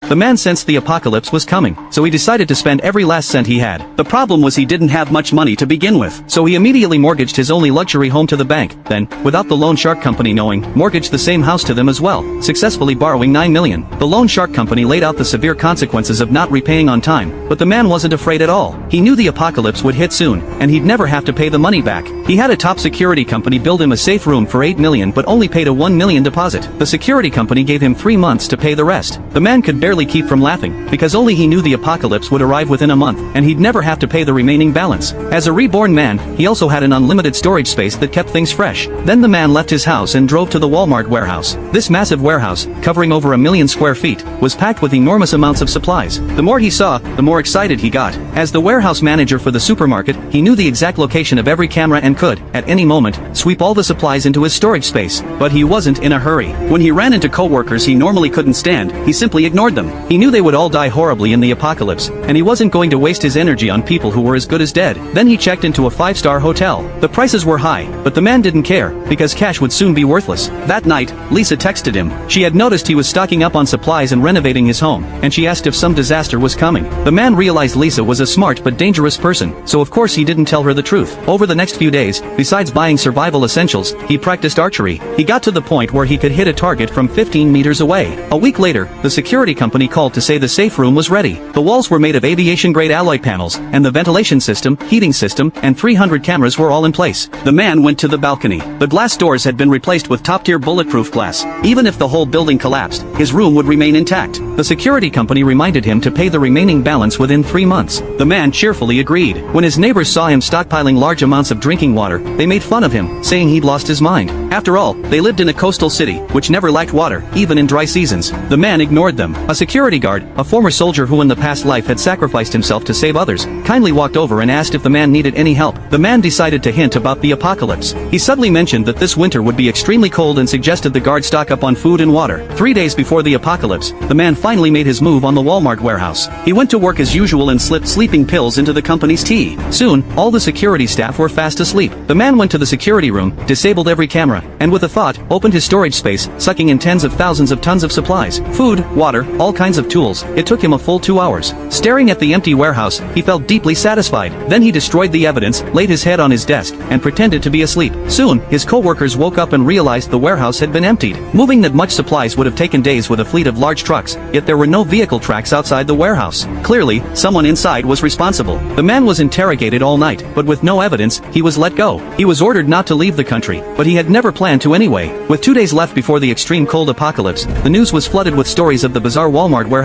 The man sensed the apocalypse was coming, so he decided to spend every last cent he had. The problem was he didn't have much money to begin with, so he immediately mortgaged his only luxury home to the bank, then, without the loan shark company knowing, mortgaged the same house to them as well, successfully borrowing $9 million. The loan shark company laid out the severe consequences of not repaying on time, but the man wasn't afraid at all. He knew the apocalypse would hit soon, and he'd never have to pay the money back. He had a top security company build him a safe room for $8 million but only paid a $1 million deposit. The security company gave him 3 months to pay the rest. The man could barely keep from laughing, because only he knew the apocalypse would arrive within a month, and he'd never have to pay the remaining balance. As a reborn man, he also had an unlimited storage space that kept things fresh. Then the man left his house and drove to the Walmart warehouse. This massive warehouse, covering over 1 million square feet, was packed with enormous amounts of supplies. The more he saw, the more excited he got. As the warehouse manager for the supermarket, he knew the exact location of every camera and could, at any moment, sweep all the supplies into his storage space. But he wasn't in a hurry. When he ran into coworkers he normally couldn't stand, he simply ignored them. He knew they would all die horribly in the apocalypse, and he wasn't going to waste his energy on people who were as good as dead. Then he checked into a 5-star hotel. The prices were high, but the man didn't care, because cash would soon be worthless. That night, Lisa texted him. She had noticed he was stocking up on supplies and renovating his home, and she asked if some disaster was coming. The man realized Lisa was a smart but dangerous person, so of course he didn't tell her the truth. Over the next few days, besides buying survival essentials, he practiced archery. He got to the point where he could hit a target from 15 meters away. A week later, the security company called to say the safe room was ready. The walls were made of aviation-grade alloy panels, and the ventilation system, heating system, and 300 cameras were all in place. The man went to the balcony. The glass doors had been replaced with top-tier bulletproof glass. Even if the whole building collapsed, his room would remain intact. The security company reminded him to pay the remaining balance within 3 months. The man cheerfully agreed. When his neighbors saw him stockpiling large amounts of drinking water, they made fun of him, saying he'd lost his mind. After all, they lived in a coastal city, which never lacked water, even in dry seasons. The man ignored them. A security guard, a former soldier who in the past life had sacrificed himself to save others, kindly walked over and asked if the man needed any help. The man decided to hint about the apocalypse. He subtly mentioned that this winter would be extremely cold and suggested the guard stock up on food and water. 3 days before the apocalypse, the man finally made his move on the Walmart warehouse. He went to work as usual and slipped sleeping pills into the company's tea. Soon, all the security staff were fast asleep. The man went to the security room, disabled every camera, and with a thought, opened his storage space, sucking in tens of thousands of tons of supplies. Food, water, all kinds of tools. It took him a full 2 hours. Staring at the empty warehouse, he felt deeply satisfied. Then he destroyed the evidence, laid his head on his desk, and pretended to be asleep. Soon, his co-workers woke up and realized the warehouse had been emptied. Moving that much supplies would have taken days with a fleet of large trucks, yet there were no vehicle tracks outside the warehouse. Clearly, someone inside was responsible. The man was interrogated all night, but with no evidence, he was let go. He was ordered not to leave the country, but he had never planned to anyway. With 2 days left before the extreme cold apocalypse, the news was flooded with stories of the bizarre Walmart warehouse